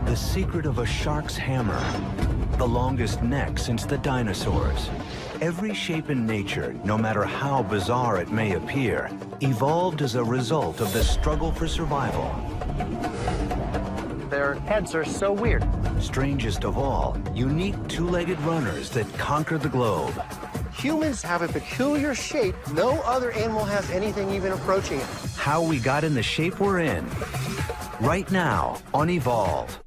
The secret of a shark's hammer, the longest neck since the dinosaurs. Every shape in nature, no matter how bizarre it may appear, evolved as a result of the struggle for survival. Their heads are so weird. Strangest of all, unique two-legged runners that conquer the globe. Humans have a peculiar shape. No other animal has anything even approaching it. How we got in the shape we're in. Right now on Evolve.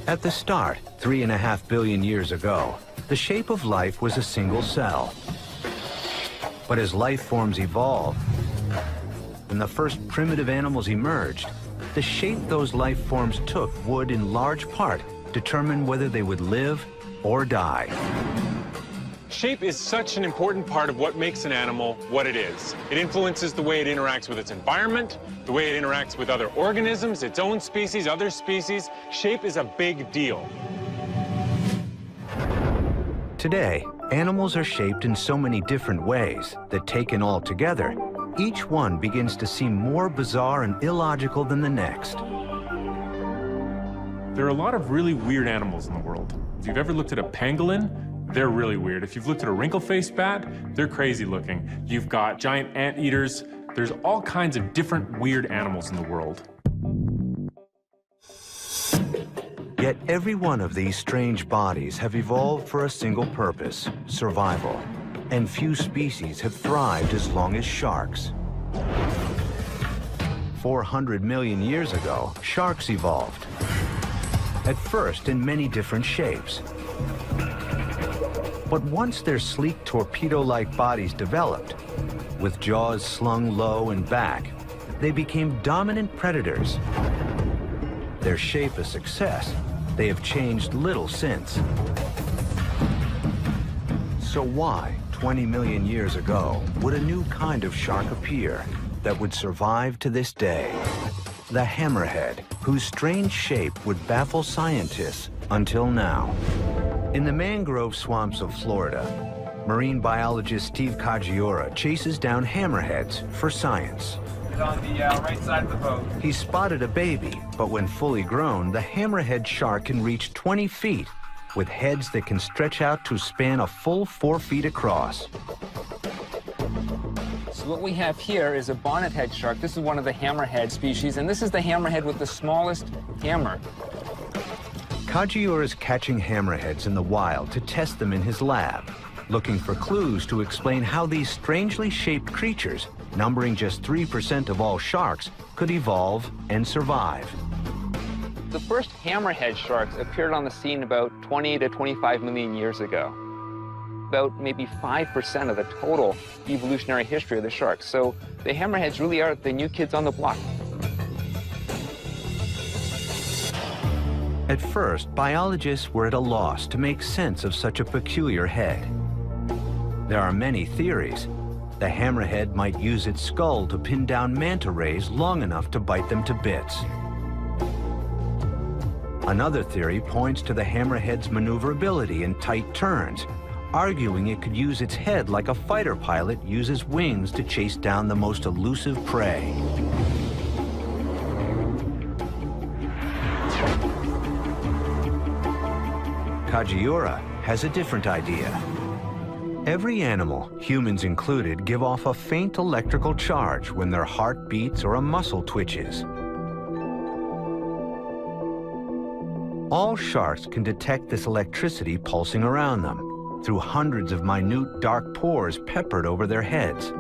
At the start, 3.5 billion years ago, the shape of life was a single cell. But as life forms evolved, and the first primitive animals emerged, the shape those life forms took would, in large part, determine whether they would live or die. Shape is such an important part of what makes an animal what it is. It influences the way it interacts with its environment, the way it interacts with other organisms, its own species, other species. Shape is a big deal. Today, animals are shaped in so many different ways that, taken all together, each one begins to seem more bizarre and illogical than the next. There are a lot of really weird animals in the world. If you've ever looked at a pangolin, they're really weird. If you've looked at a wrinkle-faced bat, they're crazy looking. You've got giant anteaters. There's all kinds of different weird animals in the world. Yet every one of these strange bodies have evolved for a single purpose, survival. And few species have thrived as long as sharks. 400 million years ago, sharks evolved. At first in many different shapes. But once their sleek torpedo-like bodies developed, with jaws slung low and back, they became dominant predators. Their shape a success, they have changed little since. So why, 20 million years ago, would a new kind of shark appear that would survive to this day? The hammerhead, whose strange shape would baffle scientists until now. In the mangrove swamps of Florida, marine biologist Steve Kajiura chases down hammerheads for science. It's on the right side of the boat. He spotted a baby, but when fully grown, the hammerhead shark can reach 20 feet, with heads that can stretch out to span a full 4 feet across. So what we have here is a bonnethead shark. This is one of the hammerhead species, and this is the hammerhead with the smallest hammer. Kajiura is catching hammerheads in the wild to test them in his lab, looking for clues to explain how these strangely shaped creatures, numbering just 3% of all sharks, could evolve and survive. The first hammerhead sharks appeared on the scene about 20 to 25 million years ago. About maybe 5% of the total evolutionary history of the sharks. So the hammerheads really are the new kids on the block. At first, biologists were at a loss to make sense of such a peculiar head. There are many theories. The hammerhead might use its skull to pin down manta rays long enough to bite them to bits. Another theory points to the hammerhead's maneuverability in tight turns, arguing it could use its head like a fighter pilot uses wings to chase down the most elusive prey. Kajiura has a different idea. Every animal, humans included, give off a faint electrical charge when their heart beats or a muscle twitches. All sharks can detect this electricity pulsing around them through hundreds of minute dark pores peppered over their heads.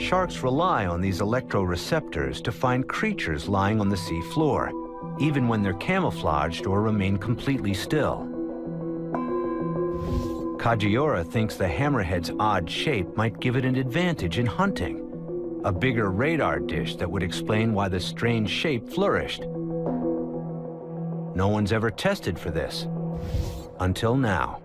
Sharks rely on these electroreceptors to find creatures lying on the sea floor, even when they're camouflaged or remain completely still. Kajiura thinks the hammerhead's odd shape might give it an advantage in hunting, a bigger radar dish that would explain why the strange shape flourished. No one's ever tested for this, until now.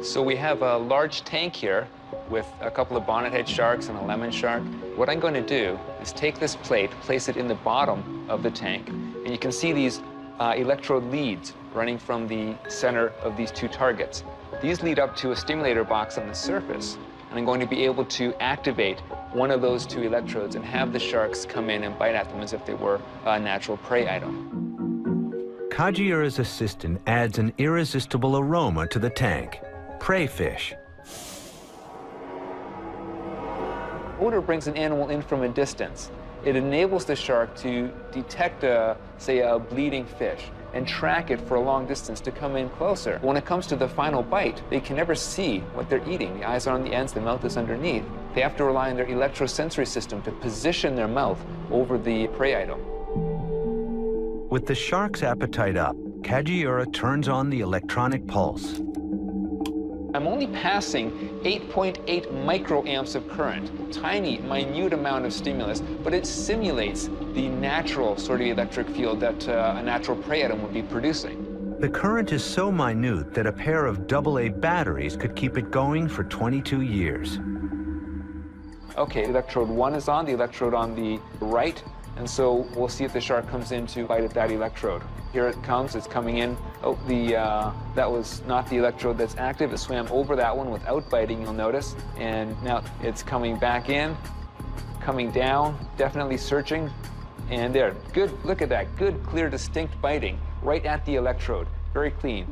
So we have a large tank here with a couple of bonnethead sharks and a lemon shark. What I'm going to do is take this plate, place it in the bottom of the tank, and you can see these electrode leads running from the center of these two targets. These lead up to a stimulator box on the surface, and I'm going to be able to activate one of those two electrodes and have the sharks come in and bite at them as if they were a natural prey item. Kajiura's assistant adds an irresistible aroma to the tank: prey fish. Odor brings an animal in from a distance. It enables the shark to detect, say, a bleeding fish and track it for a long distance to come in closer. When it comes to the final bite, they can never see what they're eating. The eyes are on the ends, the mouth is underneath. They have to rely on their electrosensory system to position their mouth over the prey item. With the shark's appetite up, Kajiura turns on the electronic pulse. I'm only passing 8.8 microamps of current, tiny, minute amount of stimulus, but it simulates the natural sort of electric field that a natural prey item would be producing. The current is so minute that a pair of AA batteries could keep it going for 22 years. Okay, electrode 1 is on, the electrode on the right, and so we'll see if the shark comes in to bite at that electrode. Here it comes, it's coming in. Oh, that was not the electrode that's active. It swam over that one without biting, you'll notice. And now it's coming back in, coming down, definitely searching. And there, good, look at that, good, clear, distinct biting right at the electrode, very clean.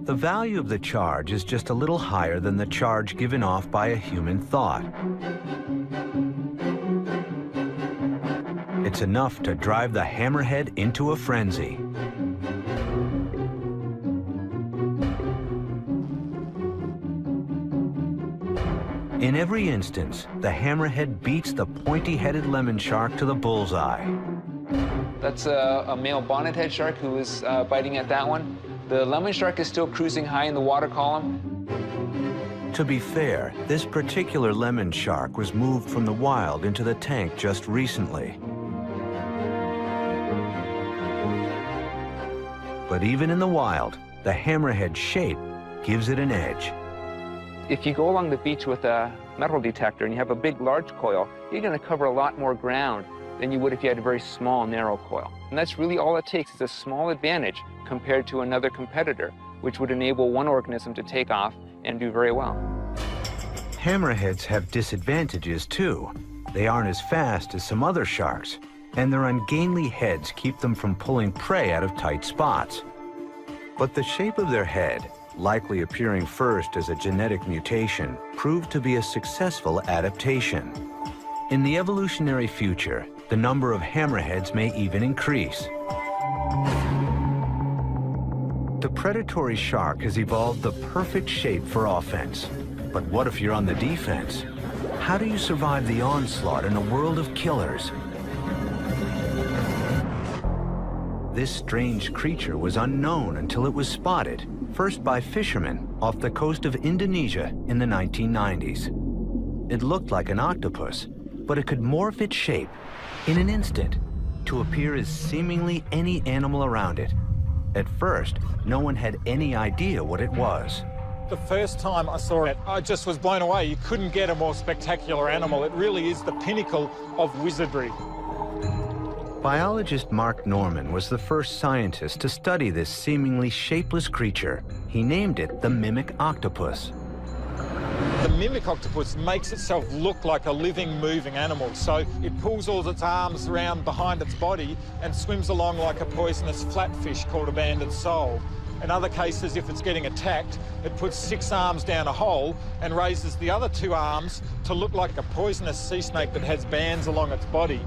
The value of the charge is just a little higher than the charge given off by a human thought. It's enough to drive the hammerhead into a frenzy. In every instance, the hammerhead beats the pointy-headed lemon shark to the bullseye. That's a male bonnethead shark who is biting at that one. The lemon shark is still cruising high in the water column. To be fair, this particular lemon shark was moved from the wild into the tank just recently. But even in the wild, the hammerhead shape gives it an edge. If you go along the beach with a metal detector and you have a big, large coil, you're going to cover a lot more ground than you would if you had a very small, narrow coil. And that's really all it takes. It's a small advantage compared to another competitor, which would enable one organism to take off and do very well. Hammerheads have disadvantages, too. They aren't as fast as some other sharks, and their ungainly heads keep them from pulling prey out of tight spots. But the shape of their head, likely appearing first as a genetic mutation, proved to be a successful adaptation. In the evolutionary future, the number of hammerheads may even increase. The predatory shark has evolved the perfect shape for offense. But what if you're on the defense? How do you survive the onslaught in a world of killers? This strange creature was unknown until it was spotted, first by fishermen off the coast of Indonesia in the 1990s. It looked like an octopus, but it could morph its shape in an instant to appear as seemingly any animal around it. At first, no one had any idea what it was. The first time I saw it, I just was blown away. You couldn't get a more spectacular animal. It really is the pinnacle of wizardry. Biologist Mark Norman was the first scientist to study this seemingly shapeless creature. He named it the mimic octopus. The mimic octopus makes itself look like a living, moving animal. So it pulls all its arms around behind its body and swims along like a poisonous flatfish called a banded sole. In other cases, if it's getting attacked, it puts 6 arms down a hole and raises the other 2 arms to look like a poisonous sea snake that has bands along its body.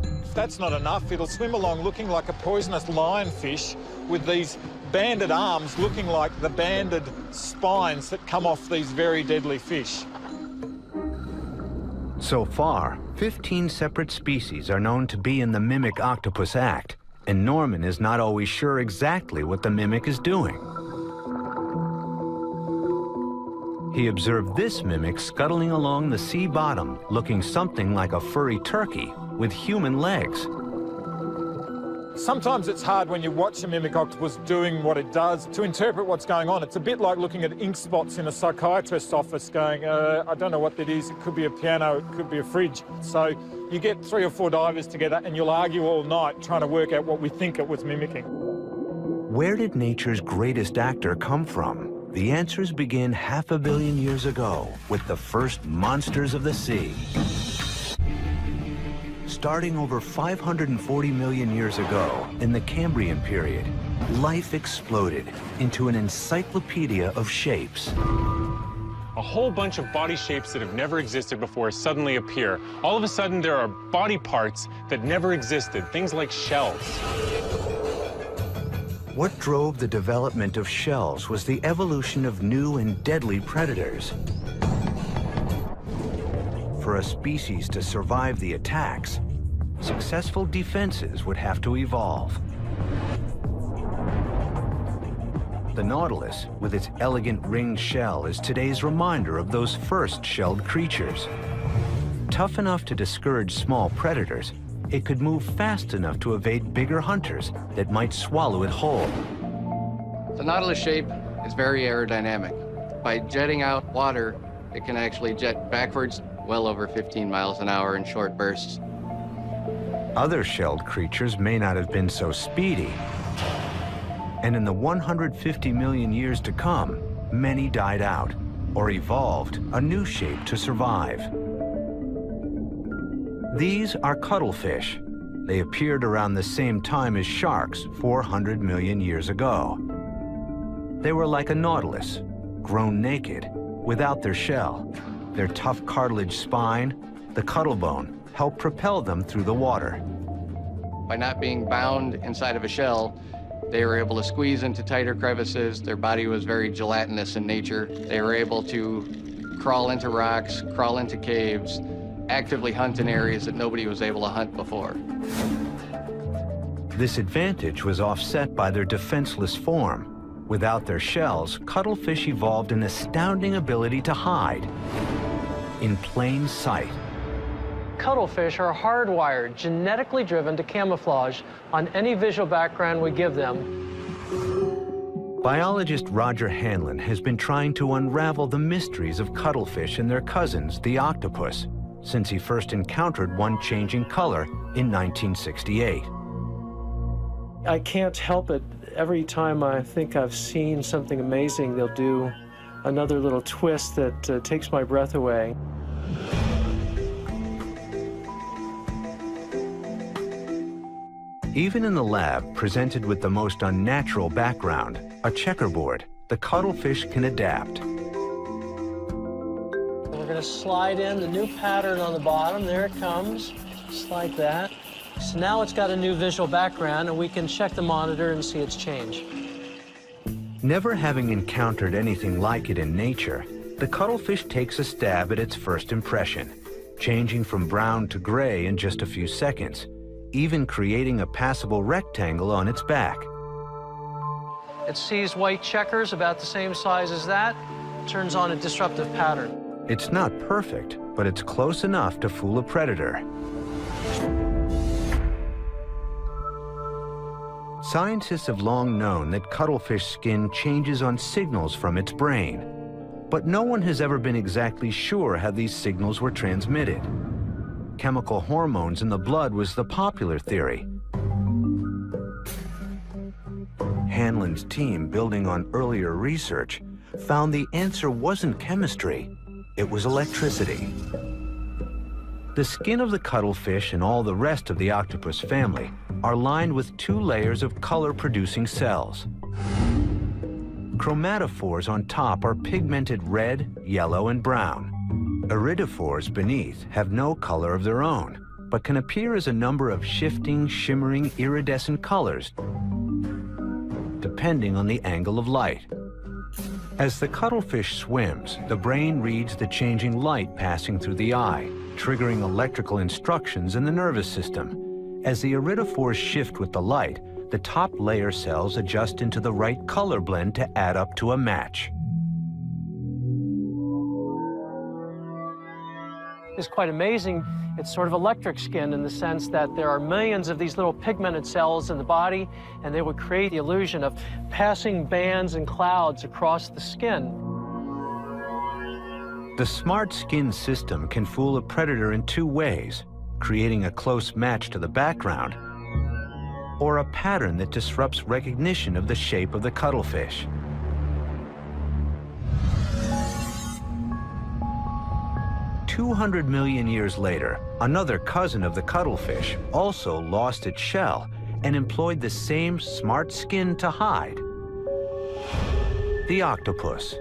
If that's not enough, it'll swim along looking like a poisonous lionfish with these banded arms looking like the banded spines that come off these very deadly fish. So far, 15 separate species are known to be in the mimic octopus act, and Norman is not always sure exactly what the mimic is doing. He observed this mimic scuttling along the sea bottom, looking something like a furry turkey with human legs. Sometimes it's hard when you watch a mimic octopus doing what it does to interpret what's going on. It's a bit like looking at ink spots in a psychiatrist's office going, I don't know what that is. It could be a piano, it could be a fridge. So you get 3 or 4 divers together and you'll argue all night trying to work out what we think it was mimicking. Where did nature's greatest actor come from? The answers begin 500 million years ago with the first monsters of the sea. Starting over 540 million years ago, in the Cambrian period, life exploded into an encyclopedia of shapes. A whole bunch of body shapes that have never existed before suddenly appear. All of a sudden, there are body parts that never existed, things like shells. What drove the development of shells was the evolution of new and deadly predators. For a species to survive the attacks, successful defenses would have to evolve. The nautilus, with its elegant ringed shell, is today's reminder of those first shelled creatures. Tough enough to discourage small predators, it could move fast enough to evade bigger hunters that might swallow it whole. The nautilus shape is very aerodynamic. By jetting out water, it can actually jet backwards well over 15 miles an hour in short bursts. Other shelled creatures may not have been so speedy. And in the 150 million years to come, many died out or evolved a new shape to survive. These are cuttlefish. They appeared around the same time as sharks 400 million years ago. They were like a nautilus, grown naked, without their shell. Their tough cartilage spine, the cuttlebone, helped propel them through the water. By not being bound inside of a shell, they were able to squeeze into tighter crevices. Their body was very gelatinous in nature. They were able to crawl into rocks, crawl into caves, actively hunt in areas that nobody was able to hunt before. This advantage was offset by their defenseless form. Without their shells, cuttlefish evolved an astounding ability to hide in plain sight. Cuttlefish are hardwired, genetically driven to camouflage on any visual background we give them. Biologist Roger Hanlon has been trying to unravel the mysteries of cuttlefish and their cousins, the octopus, since he first encountered one changing color in 1968. I can't help it. Every time I think I've seen something amazing, they'll do another little twist that takes my breath away. Even in the lab, presented with the most unnatural background, a checkerboard, the cuttlefish can adapt. We're going to slide in the new pattern on the bottom. There it comes, just like that. So now it's got a new visual background, and we can check the monitor and see its change. Never having encountered anything like it in nature, the cuttlefish takes a stab at its first impression, changing from brown to gray in just a few seconds, even creating a passable rectangle on its back. It sees white checkers about the same size as that, turns on a disruptive pattern. It's not perfect, but it's close enough to fool a predator. Scientists have long known that cuttlefish skin changes on signals from its brain, but no one has ever been exactly sure how these signals were transmitted. Chemical hormones in the blood was the popular theory. Hanlon's team, building on earlier research, found the answer wasn't chemistry, it was electricity. The skin of the cuttlefish and all the rest of the octopus family are lined with 2 layers of color-producing cells. Chromatophores on top are pigmented red, yellow, and brown. Iridophores beneath have no color of their own, but can appear as a number of shifting, shimmering, iridescent colors, depending on the angle of light. As the cuttlefish swims, the brain reads the changing light passing through the eye, triggering electrical instructions in the nervous system. As the iridophores shift with the light, the top layer cells adjust into the right color blend to add up to a match. is quite amazing. It's sort of electric skin in the sense that there are millions of these little pigmented cells in the body, and they would create the illusion of passing bands and clouds across the skin. The smart skin system can fool a predator in two ways, creating a close match to the background, or a pattern that disrupts recognition of the shape of the cuttlefish. $200 million years later, another cousin of the cuttlefish also lost its shell and employed the same smart skin to hide. The octopus.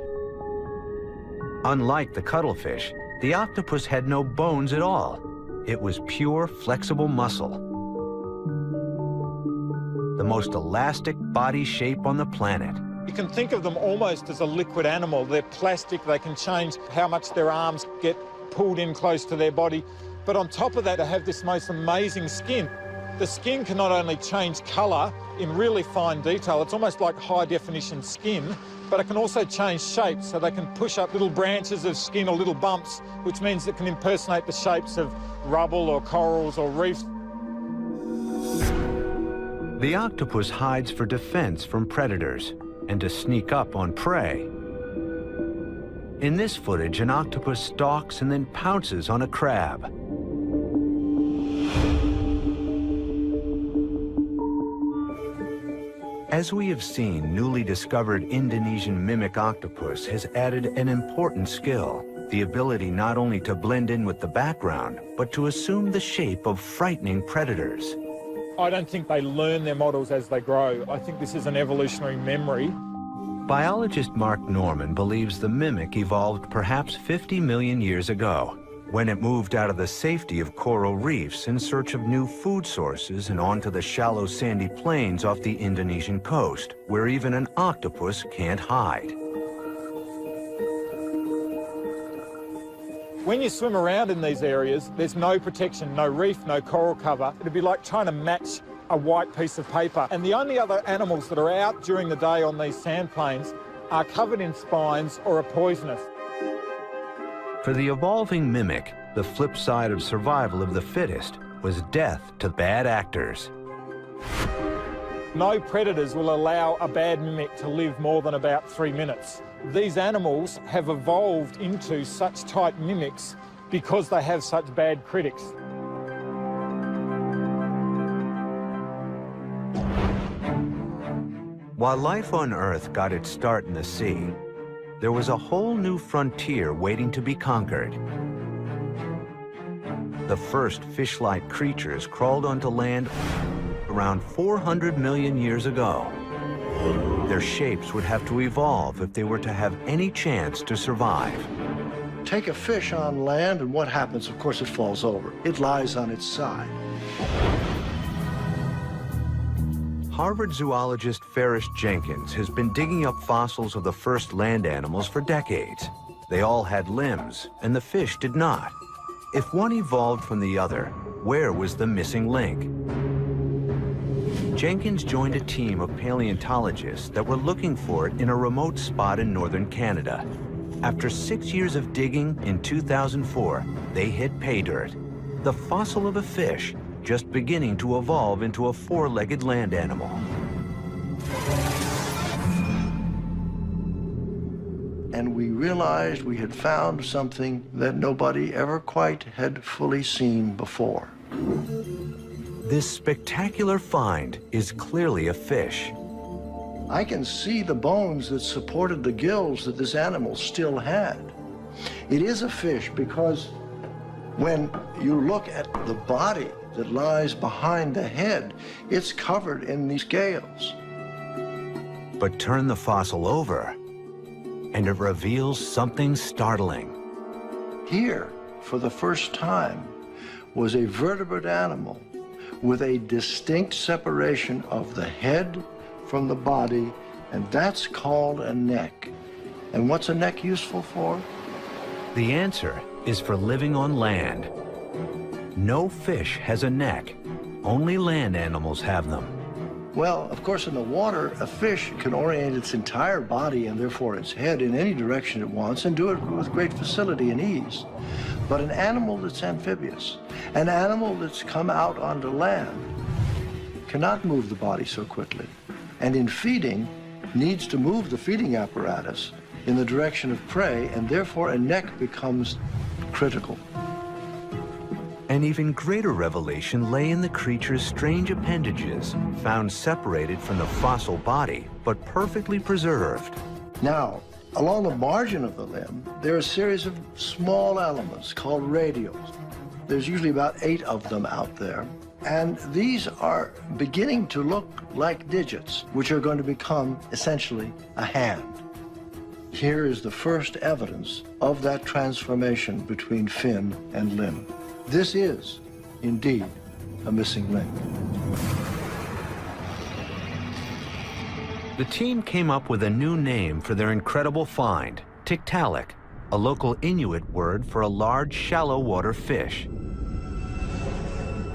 Unlike the cuttlefish, the octopus had no bones at all. It was pure, flexible muscle. The most elastic body shape on the planet. You can think of them almost as a liquid animal. They're plastic, they can change how much their arms get pulled in close to their body. But on top of that, they have this most amazing skin. The skin can not only change colour in really fine detail, it's almost like high-definition skin, but it can also change shape, so they can push up little branches of skin or little bumps, which means it can impersonate the shapes of rubble or corals or reefs. The octopus hides for defense from predators and to sneak up on prey. In this footage, an octopus stalks and then pounces on a crab. As we have seen, newly discovered Indonesian mimic octopus has added an important skill, the ability not only to blend in with the background, but to assume the shape of frightening predators. I don't think they learn their models as they grow. I think this is an evolutionary memory. Biologist Mark Norman believes the mimic evolved perhaps 50 million years ago, when it moved out of the safety of coral reefs in search of new food sources and onto the shallow sandy plains off the Indonesian coast, where even an octopus can't hide. When you swim around in these areas, there's no protection, no reef, no coral cover. It'd be like trying to match a white piece of paper. And the only other animals that are out during the day on these sand plains are covered in spines or are poisonous. For the evolving mimic, the flip side of survival of the fittest was death to bad actors. No predators will allow a bad mimic to live more than about 3 minutes. These animals have evolved into such tight mimics because they have such bad critics. While life on Earth got its start in the sea, there was a whole new frontier waiting to be conquered. The first fish-like creatures crawled onto land around 400 million years ago. Their shapes would have to evolve if they were to have any chance to survive. Take a fish on land, and what happens? Of course, it falls over. It lies on its side. Harvard zoologist Ferris Jenkins has been digging up fossils of the first land animals for decades. They all had limbs, and the fish did not. If one evolved from the other, where was the missing link? Jenkins joined a team of paleontologists that were looking for it in a remote spot in northern Canada. After 6 years of digging, in 2004, they hit pay dirt, the fossil of a fish just beginning to evolve into a four-legged land animal. And we realized we had found something that nobody ever quite had fully seen before. This spectacular find is clearly a fish. I can see the bones that supported the gills that this animal still had. It is a fish because when you look at the body that lies behind the head, it's covered in these scales. But turn the fossil over, and it reveals something startling. Here, for the first time, was a vertebrate animal with a distinct separation of the head from the body, and that's called a neck. And what's a neck useful for? The answer is for living on land. No fish has a neck. Only land animals have them. Well, of course, in the water, a fish can orient its entire body and therefore its head in any direction it wants and do it with great facility and ease. But an animal that's amphibious, an animal that's come out onto land, cannot move the body so quickly. And in feeding, needs to move the feeding apparatus in the direction of prey, and therefore a neck becomes critical. An even greater revelation lay in the creature's strange appendages, found separated from the fossil body, but perfectly preserved. Now, along the margin of the limb, there are a series of small elements called radials. There's usually about 8 of them out there. And these are beginning to look like digits, which are going to become essentially a hand. Here is the first evidence of that transformation between fin and limb. This is, indeed, a missing link. The team came up with a new name for their incredible find, tiktaalik, a local Inuit word for a large shallow water fish.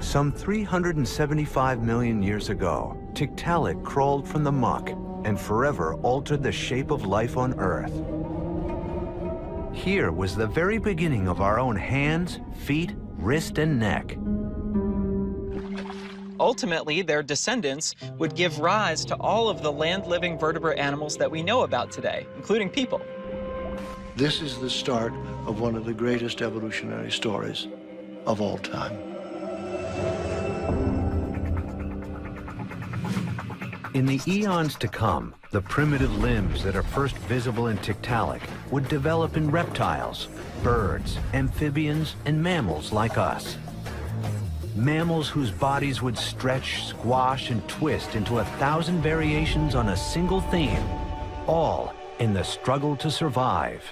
Some 375 million years ago, tiktaalik crawled from the muck and forever altered the shape of life on Earth. Here was the very beginning of our own hands, feet, wrist, and neck. Ultimately, their descendants would give rise to all of the land-living vertebrate animals that we know about today, including people. This is the start of one of the greatest evolutionary stories of all time. In the eons to come, the primitive limbs that are first visible in tiktaalik would develop in reptiles, birds, amphibians, and mammals like us. Mammals whose bodies would stretch, squash, and twist into 1,000 variations on a single theme, all in the struggle to survive.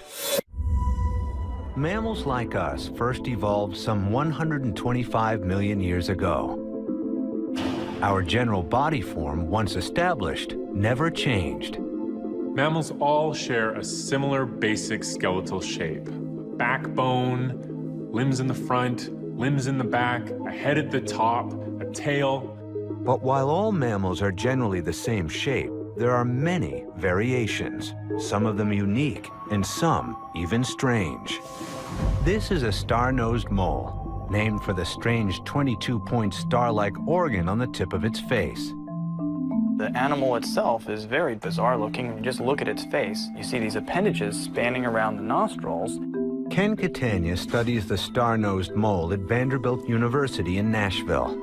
Mammals like us first evolved some 125 million years ago. Our general body form, once established, never changed. Mammals all share a similar basic skeletal shape. Backbone, limbs in the front, limbs in the back, a head at the top, a tail. But while all mammals are generally the same shape, there are many variations, some of them unique, and some even strange. This is a star-nosed mole, named for the strange 22-point star-like organ on the tip of its face. The animal itself is very bizarre looking. When you just look at its face, you see these appendages spanning around the nostrils. Ken Catania studies the star-nosed mole at Vanderbilt University in Nashville.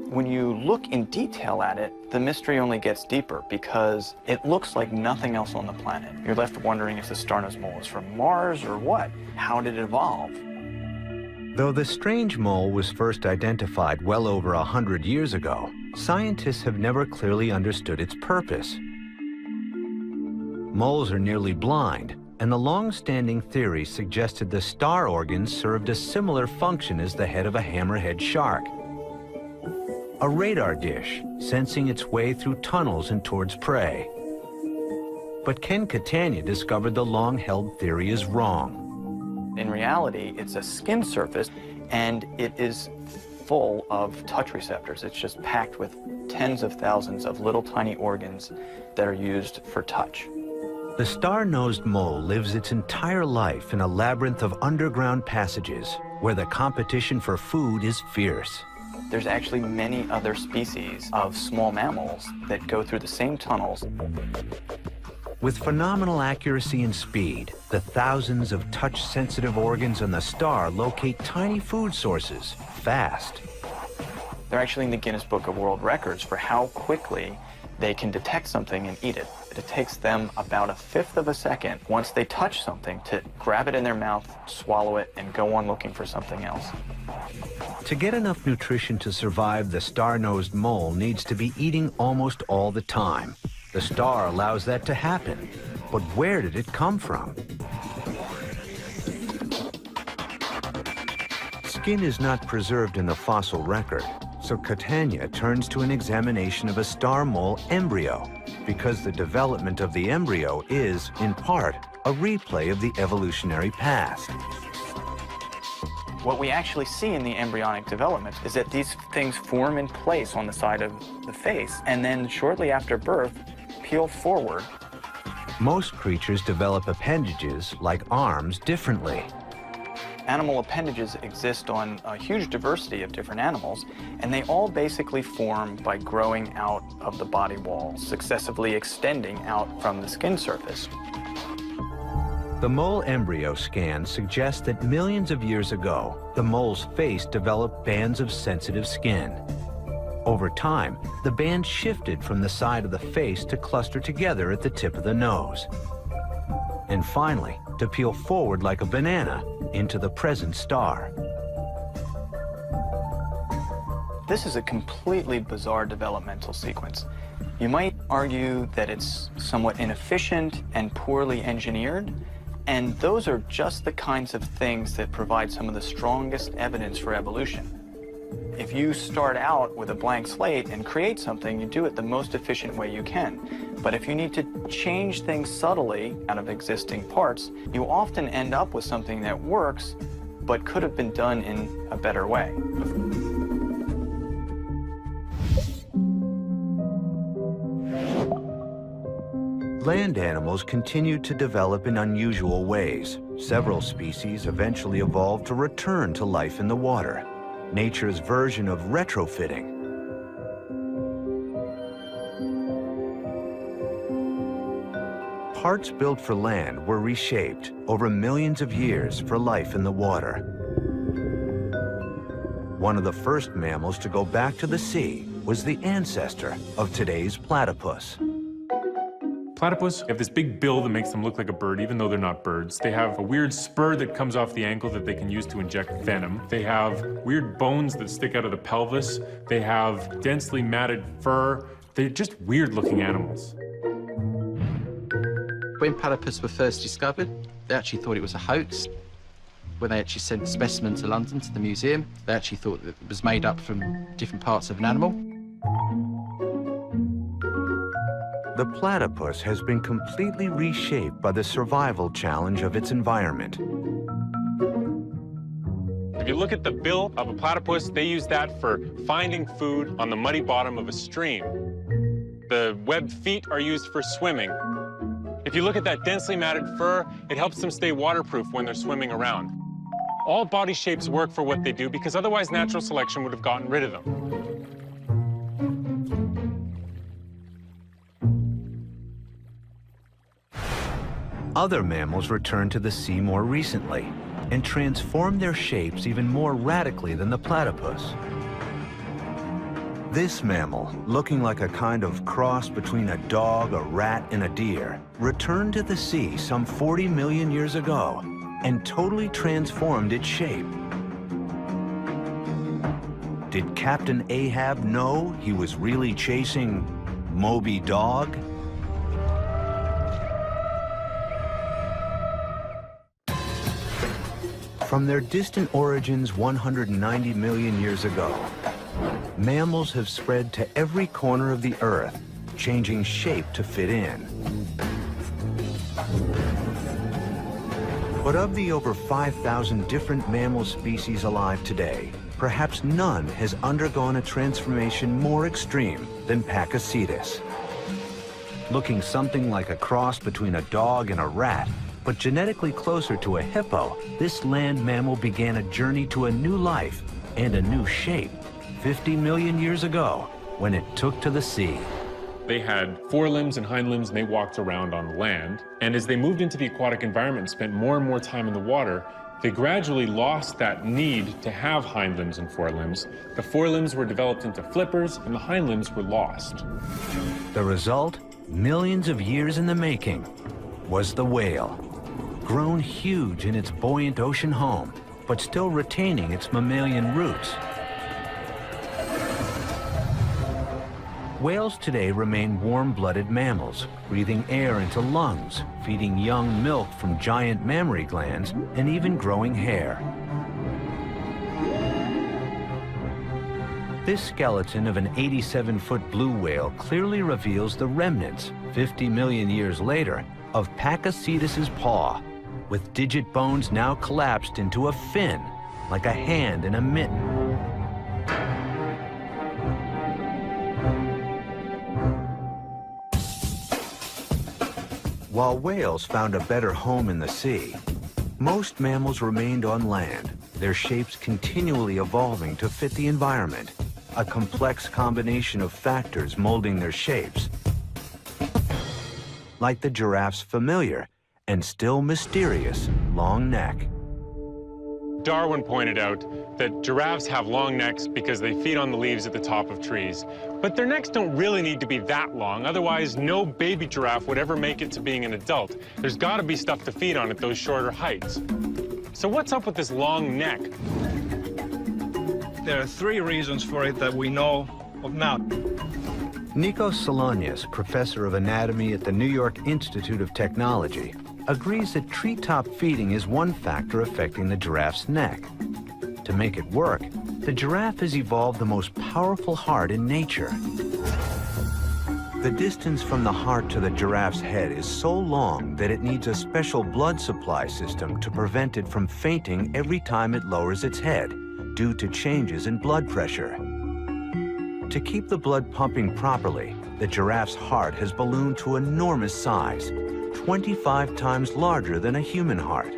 When you look in detail at it, the mystery only gets deeper because it looks like nothing else on the planet. You're left wondering if the star-nosed mole is from Mars or what. How did it evolve? Though the strange mole was first identified well over 100 years ago, scientists have never clearly understood its purpose. Moles are nearly blind, and the long-standing theory suggested the star organs served a similar function as the head of a hammerhead shark. A radar dish, sensing its way through tunnels and towards prey. But Ken Catania discovered the long-held theory is wrong. In reality, it's a skin surface, and it is full of touch receptors. It's just packed with tens of thousands of little tiny organs that are used for touch. The star-nosed mole lives its entire life in a labyrinth of underground passages where the competition for food is fierce. There's actually many other species of small mammals that go through the same tunnels. With phenomenal accuracy and speed, the thousands of touch-sensitive organs on the star locate tiny food sources fast. They're actually in the Guinness Book of World Records for how quickly they can detect something and eat it. It takes them about 1/5 of a second once they touch something to grab it in their mouth, swallow it, and go on looking for something else. To get enough nutrition to survive, the star-nosed mole needs to be eating almost all the time. The star allows that to happen. But where did it come from? Skin is not preserved in the fossil record, so Catania turns to an examination of a star mole embryo, because the development of the embryo is, in part, a replay of the evolutionary past. What we actually see in the embryonic development is that these things form in place on the side of the face, and then shortly after birth, peel forward. Most creatures develop appendages, like arms, differently. Animal appendages exist on a huge diversity of different animals, and they all basically form by growing out of the body wall, successively extending out from the skin surface. The mole embryo scan suggests that millions of years ago, the mole's face developed bands of sensitive skin. Over time, the bands shifted from the side of the face to cluster together at the tip of the nose. And finally, to peel forward like a banana into the present star. This is a completely bizarre developmental sequence. You might argue that it's somewhat inefficient and poorly engineered, and those are just the kinds of things that provide some of the strongest evidence for evolution. If you start out with a blank slate and create something, you do it the most efficient way you can. But if you need to change things subtly out of existing parts, you often end up with something that works, but could have been done in a better way. Land animals continued to develop in unusual ways. Several species eventually evolved to return to life in the water. Nature's version of retrofitting. Parts built for land were reshaped over millions of years for life in the water. One of the first mammals to go back to the sea was the ancestor of today's platypus. Platypus have this big bill that makes them look like a bird, even though they're not birds. They have a weird spur that comes off the ankle that they can use to inject venom. They have weird bones that stick out of the pelvis. They have densely matted fur. They're just weird-looking animals. When platypus were first discovered, they actually thought it was a hoax. When they actually sent a specimen to London to the museum, they actually thought that it was made up from different parts of an animal. The platypus has been completely reshaped by the survival challenge of its environment. If you look at the bill of a platypus, they use that for finding food on the muddy bottom of a stream. The webbed feet are used for swimming. If you look at that densely matted fur, it helps them stay waterproof when they're swimming around. All body shapes work for what they do because otherwise natural selection would have gotten rid of them. Other mammals returned to the sea more recently and transformed their shapes even more radically than the platypus. This mammal, looking like a kind of cross between a dog, a rat, and a deer, returned to the sea some 40 million years ago and totally transformed its shape. Did Captain Ahab know he was really chasing Moby Dog? From their distant origins 190 million years ago, mammals have spread to every corner of the Earth, changing shape to fit in. But of the over 5,000 different mammal species alive today, perhaps none has undergone a transformation more extreme than Pakicetus. Looking something like a cross between a dog and a rat, but genetically closer to a hippo, this land mammal began a journey to a new life and a new shape 50 million years ago when it took to the sea. They had forelimbs and hind limbs, and they walked around on land. And as they moved into the aquatic environment and spent more and more time in the water, they gradually lost that need to have hind limbs and forelimbs. The forelimbs were developed into flippers, and the hind limbs were lost. The result, millions of years in the making, was the whale. Grown huge in its buoyant ocean home, but still retaining its mammalian roots. Whales today remain warm-blooded mammals, breathing air into lungs, feeding young milk from giant mammary glands, and even growing hair. This skeleton of an 87-foot blue whale clearly reveals the remnants, 50 million years later, of Pakicetus's paw, with digit bones now collapsed into a fin, like a hand in a mitten. While whales found a better home in the sea, Most mammals remained on land, their shapes continually evolving to fit the environment, a complex combination of factors molding their shapes, like the giraffe's familiar and still mysterious long neck. Darwin pointed out that giraffes have long necks because they feed on the leaves at the top of trees. But their necks don't really need to be that long, otherwise no baby giraffe would ever make it to being an adult. There's got to be stuff to feed on at those shorter heights. So what's up with this long neck? There are 3 reasons for it that we know of now. Nikos Solonius, professor of anatomy at the New York Institute of Technology, agrees that treetop feeding is one factor affecting the giraffe's neck. To make it work, the giraffe has evolved the most powerful heart in nature. The distance from the heart to the giraffe's head is so long that it needs a special blood supply system to prevent it from fainting every time it lowers its head due to changes in blood pressure. To keep the blood pumping properly, the giraffe's heart has ballooned to enormous size, 25 times larger than a human heart.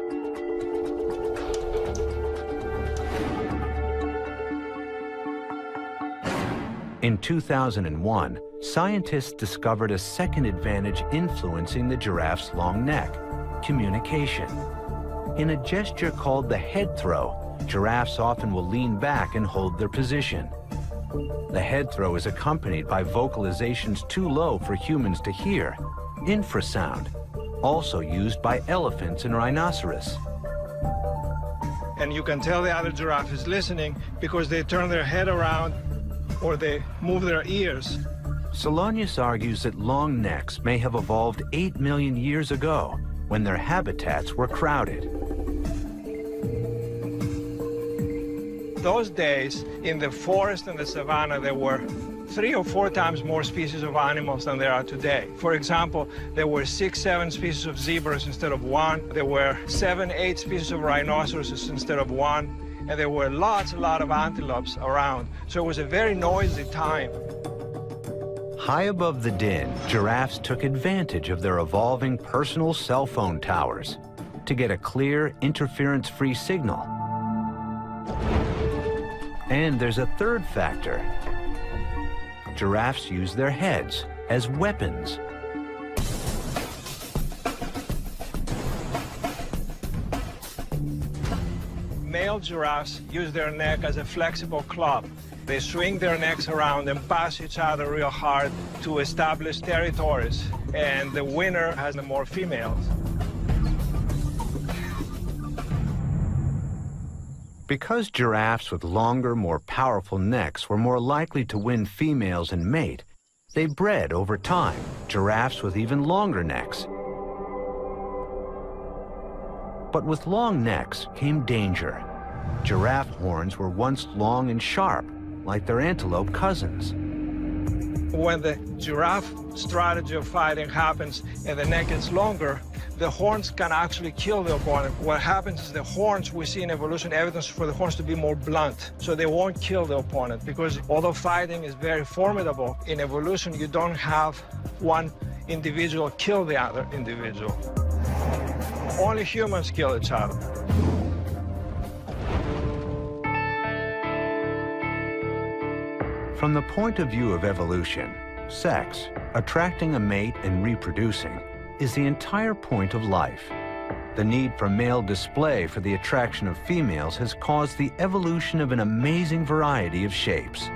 In 2001, scientists discovered a second advantage influencing the giraffe's long neck: communication. In a gesture called the head throw, giraffes often will lean back and hold their position. The head throw is accompanied by vocalizations too low for humans to hear, infrasound, also used by elephants and rhinoceros. And you can tell the other giraffe is listening because they turn their head around or they move their ears. Solonius argues that long necks may have evolved 8 million years ago when their habitats were crowded. Those days, in the forest and the savanna, there were 3 or 4 times more species of animals than there are today. For example, there were 6, 7 species of zebras instead of 1. There were 7, 8 species of rhinoceroses instead of 1. And there were a lot of antelopes around. So it was a very noisy time. High above the din, giraffes took advantage of their evolving personal cell phone towers to get a clear, interference-free signal. And there's a third factor. Giraffes use their heads as weapons. Male giraffes use their neck as a flexible club. They swing their necks around and pass each other real hard to establish territories, and the winner has the more females. Because giraffes with longer, more powerful necks were more likely to win females and mate, they bred over time giraffes with even longer necks. But with long necks came danger. Giraffe horns were once long and sharp, like their antelope cousins. When the giraffe strategy of fighting happens and the neck gets longer, the horns can actually kill the opponent. What happens is the horns, we see in evolution evidence for the horns to be more blunt, so they won't kill the opponent, because although fighting is very formidable, in evolution you don't have one individual kill the other individual. Only humans kill each other. From the point of view of evolution, sex, attracting a mate and reproducing, is the entire point of life. The need for male display for the attraction of females has caused the evolution of an amazing variety of shapes.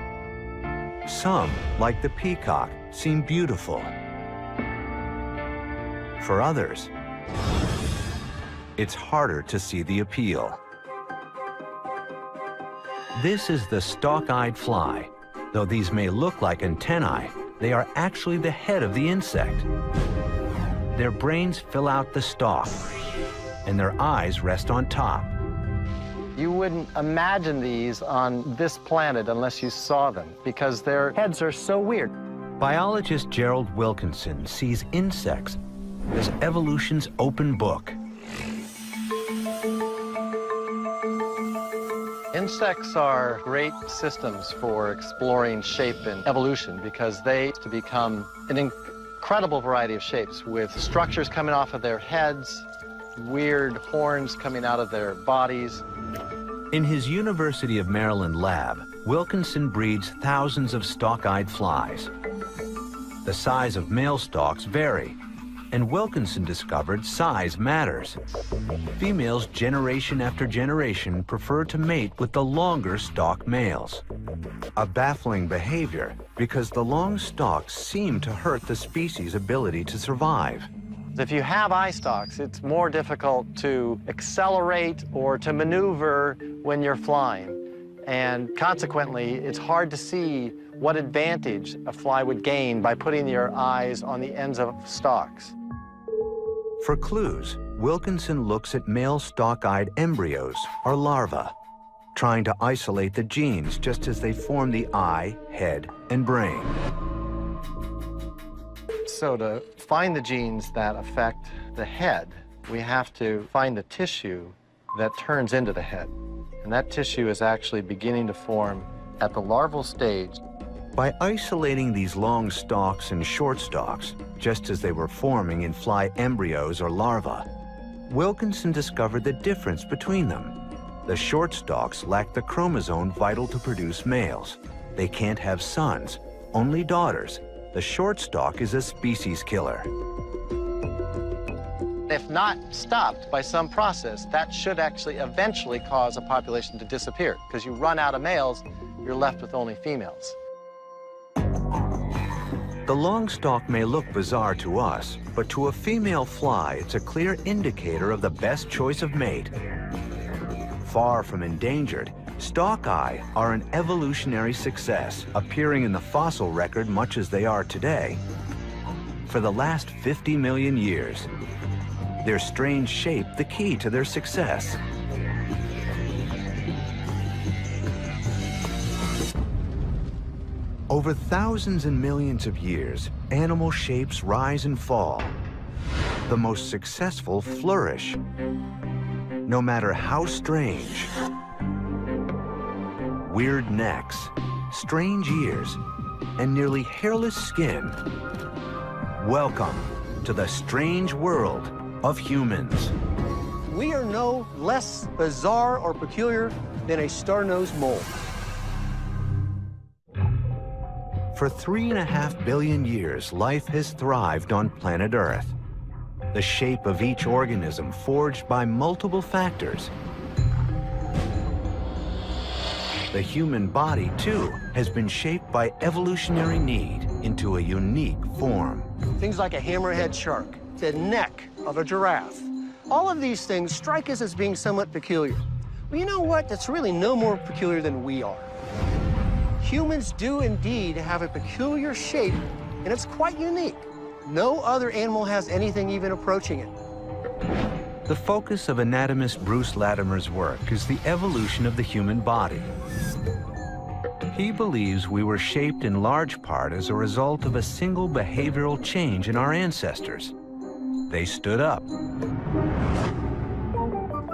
Some, like the peacock, seem beautiful. For others, it's harder to see the appeal. This is the stalk-eyed fly. Though these may look like antennae, they are actually the head of the insect. Their brains fill out the stalk, and their eyes rest on top. You wouldn't imagine these on this planet unless you saw them, because their heads are so weird. Biologist Gerald Wilkinson sees insects as evolution's open book. Insects are great systems for exploring shape and evolution because they to become an incredible variety of shapes with structures coming off of their heads weird horns coming out of their bodies. In his University of Maryland lab, Wilkinson breeds thousands of stalk-eyed flies. The size of male stalks vary, and Wilkinson discovered size matters. Females generation after generation prefer to mate with the longer stalk males. A baffling behavior because the long stalks seem to hurt the species' ability to survive. If you have eye stalks, it's more difficult to accelerate or to maneuver when you're flying. And consequently, it's hard to see what advantage a fly would gain by putting your eyes on the ends of stalks. For clues, Wilkinson looks at male stalk-eyed embryos, or larvae, trying to isolate the genes just as they form the eye, head, and brain. So to find the genes that affect the head, we have to find the tissue that turns into the head. And that tissue is actually beginning to form at the larval stage. By isolating these long stalks and short stalks, just as they were forming in fly embryos or larvae, Wilkinson discovered the difference between them. The short stalks lack the chromosome vital to produce males. They can't have sons, only daughters. The short stalk is a species killer. If not stopped by some process, that should actually eventually cause a population to disappear, because you run out of males, you're left with only females. The long stalk may look bizarre to us, but to a female fly, it's a clear indicator of the best choice of mate. Far from endangered, stalk-eye are an evolutionary success, appearing in the fossil record much as they are today. For the last 50 million years, their strange shape the key to their success. Over thousands and millions of years, animal shapes rise and fall. The most successful flourish, no matter how strange. Weird necks, strange ears, and nearly hairless skin. Welcome to the strange world of humans. We are no less bizarre or peculiar than a star-nosed mole. For 3.5 billion years, life has thrived on planet Earth. The shape of each organism forged by multiple factors. The human body, too, has been shaped by evolutionary need into a unique form. Things like a hammerhead shark, the neck of a giraffe. All of these things strike us as being somewhat peculiar. Well, you know what? That's really no more peculiar than we are. Humans do indeed have a peculiar shape, and it's quite unique. No other animal has anything even approaching it. The focus of anatomist Bruce Latimer's work is the evolution of the human body. He believes we were shaped in large part as a result of a single behavioral change in our ancestors. They stood up.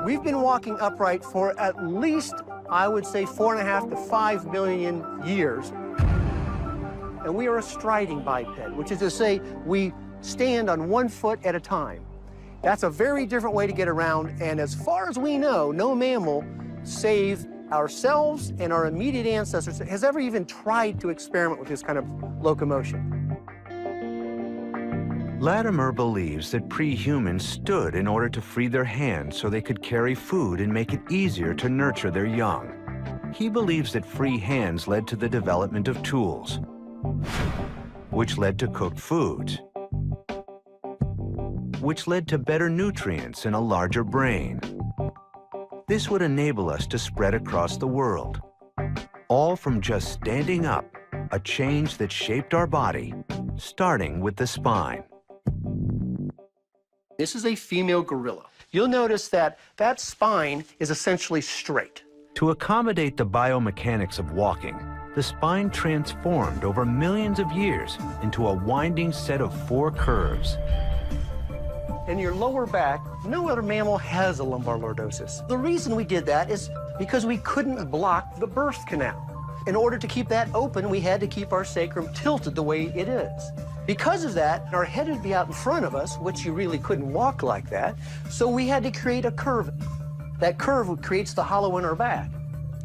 We've been walking upright for at least, I would say, 4.5 to 5 million years. And we are a striding biped, which is to say we stand on one foot at a time. That's a very different way to get around, and as far as we know, no mammal, save ourselves and our immediate ancestors, has ever even tried to experiment with this kind of locomotion. Latimer believes that pre-humans stood in order to free their hands so they could carry food and make it easier to nurture their young. He believes that free hands led to the development of tools, which led to cooked foods, which led to better nutrients and a larger brain. This would enable us to spread across the world, all from just standing up, a change that shaped our body, starting with the spine. This is a female gorilla. You'll notice that that spine is essentially straight. To accommodate the biomechanics of walking, the spine transformed over millions of years into a winding set of 4 curves. In your lower back, no other mammal has a lumbar lordosis. The reason we did that is because we couldn't block the birth canal. In order to keep that open, we had to keep our sacrum tilted the way it is. Because of that, our head would be out in front of us, which you really couldn't walk like that, so we had to create a curve. That curve creates the hollow in our back.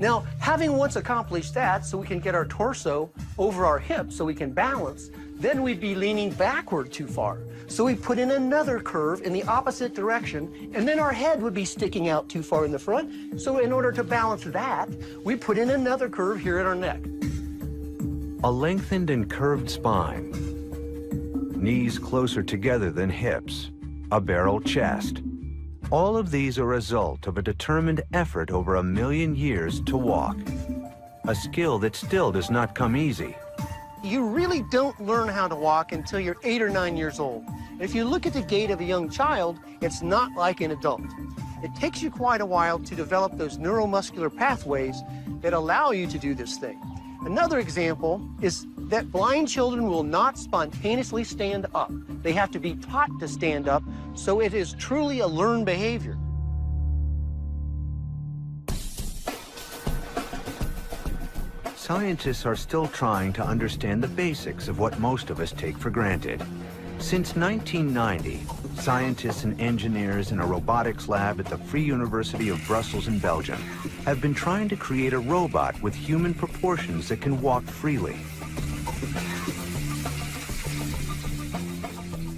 Now, having once accomplished that, so we can get our torso over our hips so we can balance, then we'd be leaning backward too far. So we put in another curve in the opposite direction, and then our head would be sticking out too far in the front. So in order to balance that, we put in another curve here at our neck. A lengthened and curved spine, knees closer together than hips, a barrel chest. All of these are a result of a determined effort over 1 million years to walk, a skill that still does not come easy. You really don't learn how to walk until you're 8 or 9 years old. If you look at the gait of a young child, it's not like an adult. It takes you quite a while to develop those neuromuscular pathways that allow you to do this thing. Another example is that blind children will not spontaneously stand up. They have to be taught to stand up, so it is truly a learned behavior. Scientists are still trying to understand the basics of what most of us take for granted. Since 1990, scientists and engineers in a robotics lab at the Free University of Brussels in Belgium have been trying to create a robot with human proportions that can walk freely.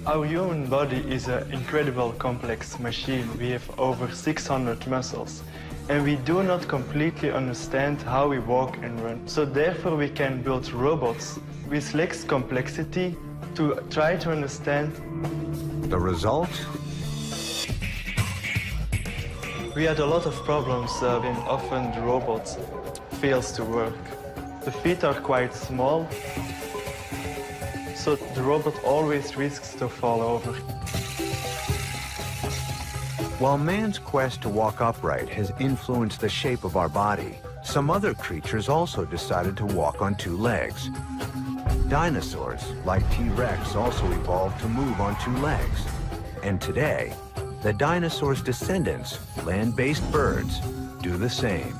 Our human body is an incredible complex machine. We have over 600 muscles, and we do not completely understand how we walk and run. So therefore we can build robots with less complexity to try to understand. The result? We had a lot of problems when often the robot fails to work. The feet are quite small, so the robot always risks to fall over. While man's quest to walk upright has influenced the shape of our body, some other creatures also decided to walk on 2 legs. Dinosaurs, like T-Rex, also evolved to move on 2 legs. And today, the dinosaurs' descendants, land-based birds, do the same.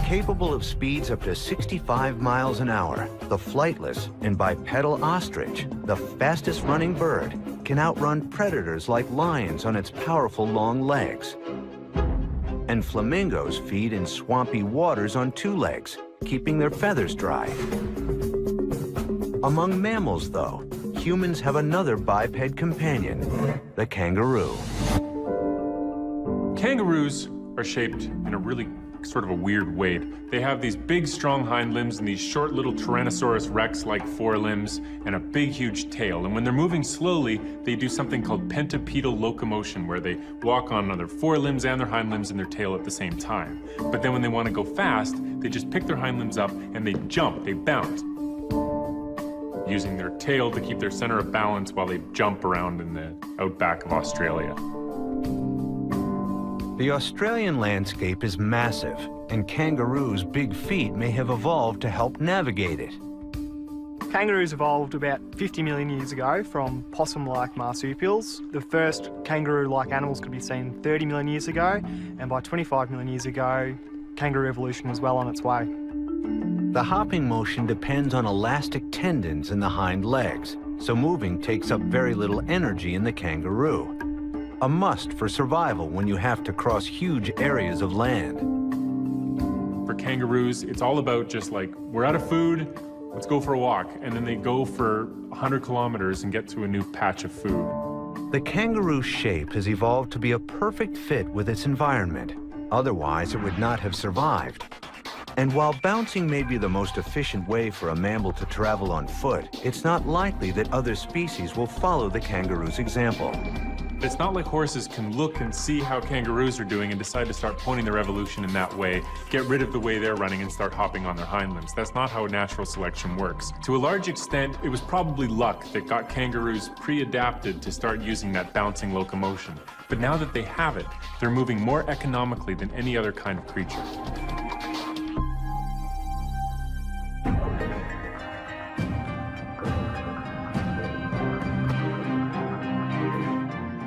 Capable of speeds up to 65 miles an hour, the flightless and bipedal ostrich, the fastest running bird, can outrun predators like lions on its powerful long legs. And flamingos feed in swampy waters on 2 legs, keeping their feathers dry. Among mammals, though, humans have another biped companion, the kangaroo. Kangaroos are shaped in a really sort of a weird way. They have these big, strong hind limbs and these short little Tyrannosaurus Rex-like forelimbs and a big, huge tail. And when they're moving slowly, they do something called pentapedal locomotion, where they walk on their forelimbs and their hind limbs and their tail at the same time. But then when they want to go fast, they just pick their hind limbs up and they jump, they bounce, using their tail to keep their center of balance while they jump around in the outback of Australia. The Australian landscape is massive, and kangaroos' big feet may have evolved to help navigate it. Kangaroos evolved about 50 million years ago from possum-like marsupials. The first kangaroo-like animals could be seen 30 million years ago, and by 25 million years ago, kangaroo evolution was well on its way. The hopping motion depends on elastic tendons in the hind legs, so moving takes up very little energy in the kangaroo. A must for survival when you have to cross huge areas of land. For kangaroos, it's all about just like, we're out of food, let's go for a walk. And then they go for 100 kilometers and get to a new patch of food. The kangaroo shape has evolved to be a perfect fit with its environment. Otherwise, it would not have survived. And while bouncing may be the most efficient way for a mammal to travel on foot, it's not likely that other species will follow the kangaroo's example. It's not like horses can look and see how kangaroos are doing and decide to start pointing their evolution in that way, get rid of the way they're running and start hopping on their hind limbs. That's not how natural selection works. To a large extent, it was probably luck that got kangaroos pre-adapted to start using that bouncing locomotion. But now that they have it, they're moving more economically than any other kind of creature.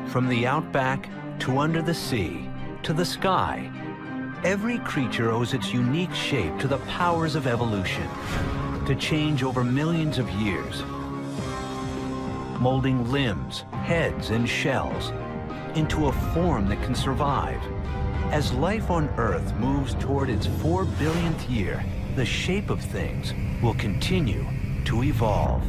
From the outback to under the sea to the sky, every creature owes its unique shape to the powers of evolution, to change over millions of years. molding limbs, heads, and shells into a form that can survive. As life on Earth moves toward its 4 billionth year, the shape of things will continue to evolve.